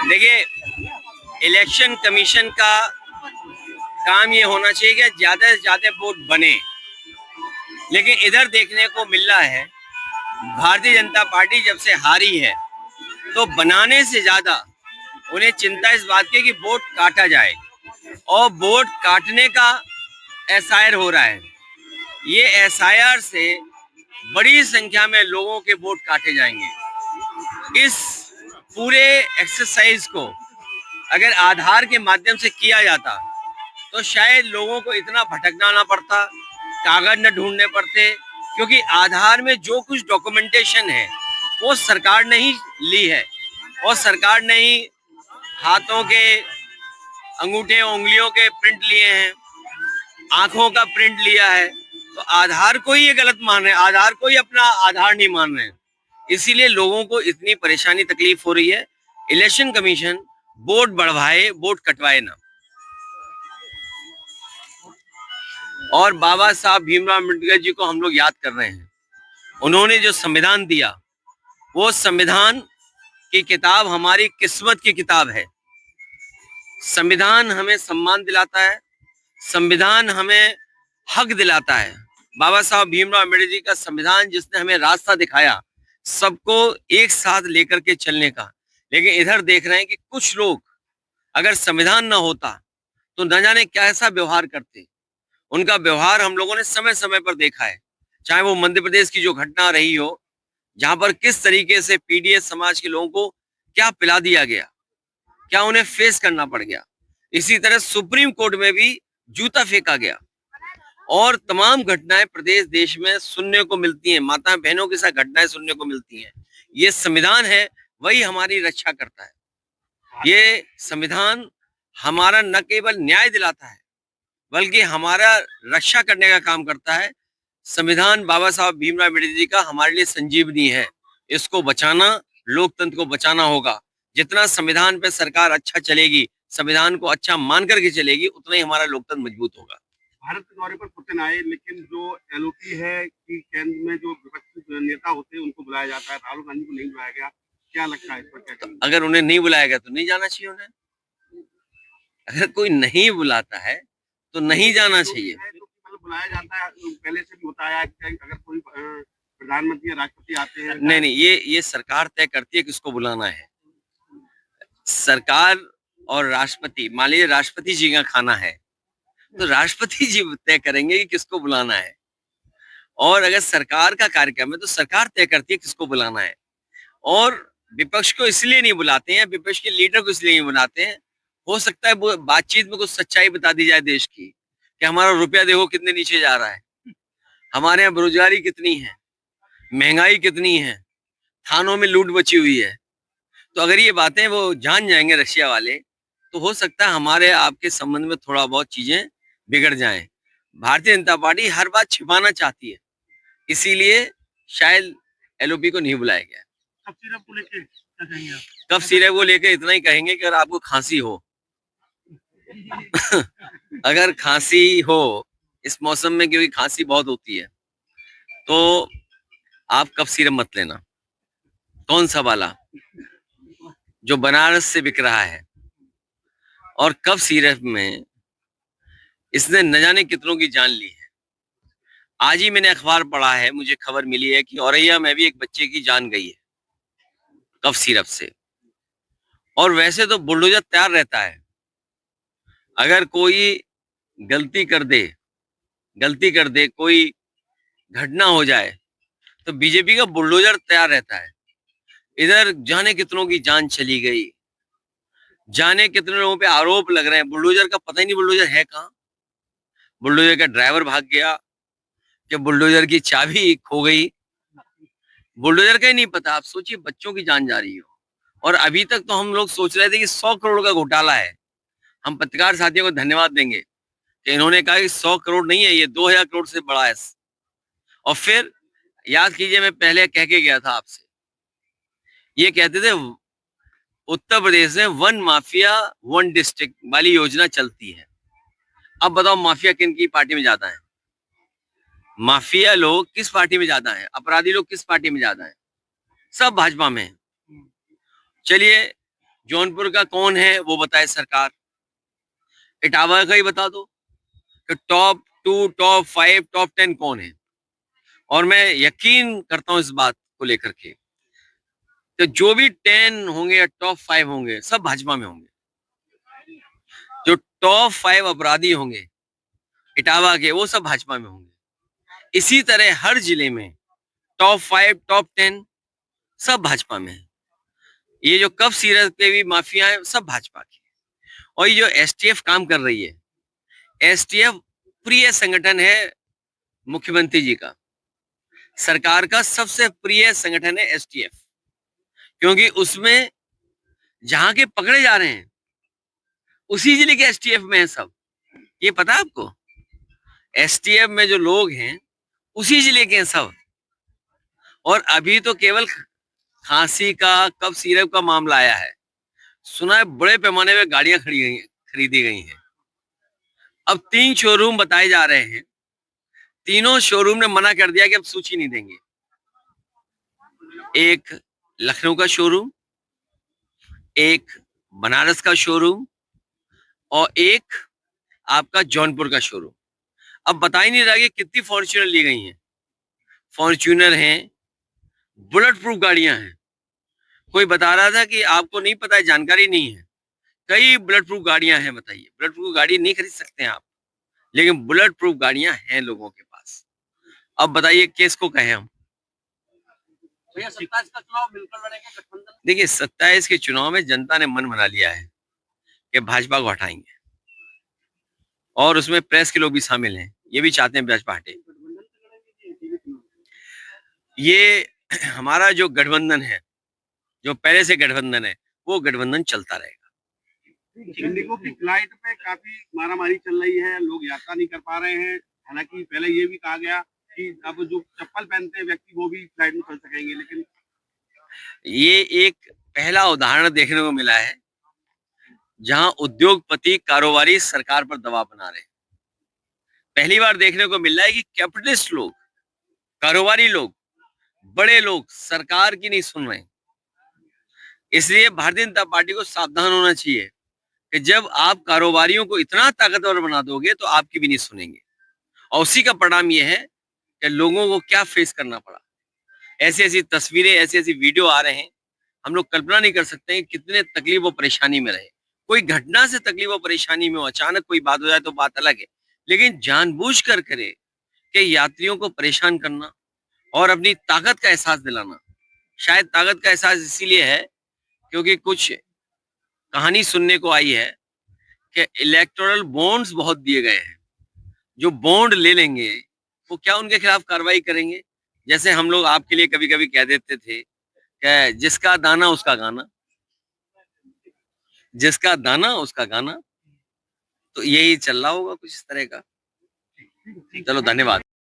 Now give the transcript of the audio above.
देखिए, election commission का काम ये होना चाहिए कि ज्यादा से ज्यादा वोट बने, लेकिन इधर देखने को मिल रहा है भारतीय जनता पार्टी जब से हारी है तो बनाने से ज्यादा उन्हें चिंता इस बात की कि वोट काटा जाए, और वोट काटने का एसआईआर हो रहा है। ये एसआईआर से बड़ी संख्या में लोगों के वोट काटे जाएंगे। इस पूरे एक्सरसाइज को अगर आधार के माध्यम से किया जाता तो शायद लोगों को इतना भटकना ना पड़ता, कागज न ढूंढने पड़ते, क्योंकि आधार में जो कुछ डॉक्यूमेंटेशन है वो सरकार ने ही ली है, और सरकार ने ही हाथों के अंगूठे उंगलियों के प्रिंट लिए हैं, आंखों का प्रिंट लिया है। तो आधार को ही ये गलत मान रहे हैं, आधार को ही अपना आधार नहीं मान रहे हैं, इसीलिए लोगों को इतनी परेशानी तकलीफ हो रही है। इलेक्शन कमीशन वोट बढ़वाए, वोट कटवाए ना। और बाबा साहब भीमराव अम्बेडकर जी को हम लोग याद कर रहे हैं। उन्होंने जो संविधान दिया, वो संविधान की किताब हमारी किस्मत की किताब है। संविधान हमें सम्मान दिलाता है, संविधान हमें हक दिलाता है। बाबा साहब भीमराव अम्बेडकर जी का संविधान जिसने हमें रास्ता दिखाया सबको एक साथ लेकर के चलने का। लेकिन इधर देख रहे हैं कि कुछ लोग अगर संविधान ना होता तो न जाने कैसा व्यवहार करते। उनका व्यवहार हम लोगों ने समय समय पर देखा है, चाहे वो मध्य प्रदेश की जो घटना रही हो, जहां पर किस तरीके से पीडीएस समाज के लोगों को क्या पिला दिया गया, क्या उन्हें फेस करना पड़ गया। इसी तरह सुप्रीम कोर्ट में भी जूता फेंका गया, और तमाम घटनाएं प्रदेश देश में सुनने को मिलती हैं, माता बहनों के साथ घटनाएं सुनने को मिलती हैं। ये संविधान है, वही हमारी रक्षा करता है। ये संविधान हमारा न केवल न्याय दिलाता है बल्कि हमारा रक्षा करने का काम करता है। संविधान बाबा साहब भीमराव अम्बेडकर जी का हमारे लिए संजीवनी है। इसको बचाना, लोकतंत्र को बचाना होगा। जितना संविधान पे सरकार अच्छा चलेगी, संविधान को अच्छा मान करके चलेगी, उतना ही हमारा लोकतंत्र मजबूत होगा। भारत के दौरे पर पुतिन आए, लेकिन जो एलओपी है कि केंद्र में जो विपक्षी नेता होते हैं उनको बुलाया जाता है, राहुल गांधी को नहीं बुलाया गया, क्या लगता है इस पर क्या कहना? अगर उन्हें नहीं बुलाया गया तो नहीं जाना चाहिए उन्हें। अगर कोई नहीं बुलाता है तो नहीं जाना चाहिए। मतलब बुलाया जाता है, पहले से भी होता है, अगर कोई प्रधानमंत्री या राष्ट्रपति आते हैं। नहीं, ये सरकार तय करती है किसको बुलाना है। सरकार और राष्ट्रपति, मान लीजिए राष्ट्रपति जी का खाना है तो राष्ट्रपति जी तय करेंगे कि किसको बुलाना है, और अगर सरकार का कार्यक्रम है तो सरकार तय करती है किसको बुलाना है। और विपक्ष को इसलिए नहीं बुलाते हैं, विपक्ष के लीडर को इसलिए नहीं बुलाते हैं, हो सकता है वो बातचीत में कुछ सच्चाई बता दी जाए देश की, कि हमारा रुपया देखो कितने नीचे जा रहा है, हमारे यहाँ बेरोजगारी कितनी है, महंगाई कितनी है, थानों में लूट मची हुई है। तो अगर ये बातें वो जान जाएंगे रशिया वाले, तो हो सकता है हमारे आपके संबंध में थोड़ा बहुत चीजें बिगड़ जाएं। भारतीय जनता पार्टी हर बात छिपाना चाहती है, इसीलिए शायद एलओपी को नहीं बुलाया गया। कब सिरप को लेके क्या कहेंगे आप? कब सिरप को लेकर इतना ही कहेंगे कि अगर आपको खांसी हो अगर खांसी हो इस मौसम में, क्योंकि खांसी बहुत होती है, तो आप कफ सिरप मत लेना। कौन सा वाला जो बनारस से बिक रहा है, और कफ सिरप में इसने न जाने कितनों की जान ली है। आज ही मैंने अखबार पढ़ा है, मुझे खबर मिली है कि औरैया में भी एक बच्चे की जान गई है कफ सिरप से। और वैसे तो बुलडोजर तैयार रहता है, अगर कोई गलती कर दे, कोई घटना हो जाए तो बीजेपी का बुलडोजर तैयार रहता है। इधर जाने कितनों की जान चली गई, जाने कितने लोगों पे आरोप लग रहे हैं। बुलडोजर का पता ही नहीं बुलडोजर है कहाँ, बुलडोजर का ड्राइवर भाग गया कि बुलडोजर की चाबी खो गई, बुलडोजर का ही नहीं पता। आप सोचिए बच्चों की जान जा रही हो, और अभी तक तो हम लोग सोच रहे थे कि 100 करोड़ का घोटाला है। हम पत्रकार साथियों को धन्यवाद देंगे कि इन्होंने कहा कि 100 करोड़ नहीं है, ये 2000 करोड़ से बड़ा है। और फिर याद कीजिए, मैं पहले कह के गया था आपसे, ये कहते थे उत्तर प्रदेश में 1 माफिया 1 डिस्ट्रिक्ट वाली योजना चलती है। अब बताओ माफिया किन की पार्टी में ज्यादा है? माफिया लोग किस पार्टी में ज्यादा है? अपराधी लोग किस पार्टी में ज्यादा है? सब भाजपा में है। चलिए जौनपुर का कौन है वो बताए सरकार, इटावा का ही बता दो कि टॉप 2, टॉप 5, टॉप 10 कौन है। और मैं यकीन करता हूं इस बात को लेकर के, तो जो भी 10 होंगे या टॉप 5 होंगे सब भाजपा में होंगे। जो टॉप 5 अपराधी होंगे इटावा के वो सब भाजपा में होंगे। इसी तरह हर जिले में टॉप 5, टॉप 10 सब भाजपा में है। ये जो कफ सीरत के भी माफिया है सब भाजपा की। और ये जो एसटीएफ काम कर रही है, एसटीएफ प्रिय संगठन है मुख्यमंत्री जी का, सरकार का सबसे प्रिय संगठन है एसटीएफ, क्योंकि उसमें जहां के पकड़े जा रहे हैं उसी जिले के एसटीएफ में है सब। ये पता है आपको? एसटीएफ में जो लोग हैं उसी जिले के हैं सब। और अभी तो केवल खांसी का, कफ सिरप का मामला आया है, सुना है बड़े पैमाने पे गाड़ियां खरीदी गई हैं। अब 3 शोरूम बताए जा रहे हैं, तीनों शोरूम ने मना कर दिया कि अब सूची नहीं देंगे। एक लखनऊ का शोरूम, एक बनारस का शोरूम और एक आपका जौनपुर का शोरूम। अब बता ही नहीं रहा कि कितनी फॉर्च्यूनर ली गई हैं। फॉर्च्यूनर हैं, बुलेट प्रूफ गाड़ियां हैं। कोई बता रहा था कि आपको नहीं पता है, जानकारी नहीं है, कई बुलेट प्रूफ गाड़ियां हैं। बताइए, बुलेट प्रूफ गाड़ी नहीं खरीद सकते हैं आप, लेकिन बुलेट प्रूफ गाड़ियां हैं लोगों के पास। अब बताइए केस को कहें हम। भैया 27 का चुनाव मिलकर लड़ेंगे गठबंधन। देखिए 27 के चुनाव में जनता ने मन बना लिया है कि भाजपा को हटाएंगे, और उसमें प्रेस के लोग भी शामिल हैं, ये भी चाहते हैं भाजपा हटे। ये हमारा जो गठबंधन है, जो पहले से गठबंधन है, वो गठबंधन चलता रहेगा। इंडिगो की फ्लाइट पे काफी मारामारी चल रही है, लोग यात्रा नहीं कर पा रहे हैं। हालांकि पहले ये भी कहा गया कि अब जो चप्पल पहनते हैं व्यक्ति वो भी फ्लाइट में चल सकेंगे, लेकिन ये एक पहला उदाहरण देखने को मिला है जहां उद्योगपति कारोबारी सरकार पर दबाव बना रहे हैं। पहली बार देखने को मिल रहा है कि कैपिटलिस्ट लोग, कारोबारी लोग, बड़े लोग सरकार की नहीं सुन रहे। इसलिए भारतीय जनता पार्टी को सावधान होना चाहिए कि जब आप कारोबारियों को इतना ताकतवर बना दोगे तो आपकी भी नहीं सुनेंगे। और उसी का परिणाम यह है कि लोगों को क्या फेस करना पड़ा। ऐसी ऐसी तस्वीरें, ऐसी ऐसी वीडियो आ रहे हैं, हम लोग कल्पना नहीं कर सकते कि कितने तकलीफ और परेशानी में रहे। कोई घटना से तकलीफ और परेशानी में हो, अचानक कोई बात हो जाए तो बात अलग है, लेकिन जानबूझकर करे कि यात्रियों को परेशान करना और अपनी ताकत का एहसास दिलाना। शायद ताकत का एहसास इसीलिए है क्योंकि कुछ कहानी सुनने को आई है कि इलेक्टोरल बॉन्ड्स बहुत दिए गए हैं। जो बॉन्ड ले लेंगे वो क्या उनके खिलाफ कार्रवाई करेंगे? जैसे हम लोग आपके लिए कभी कभी कह देते थे कि जिसका दाना उसका गाना, जिसका दाना उसका गाना। तो यही चल रहा होगा कुछ इस तरह का। चलो धन्यवाद।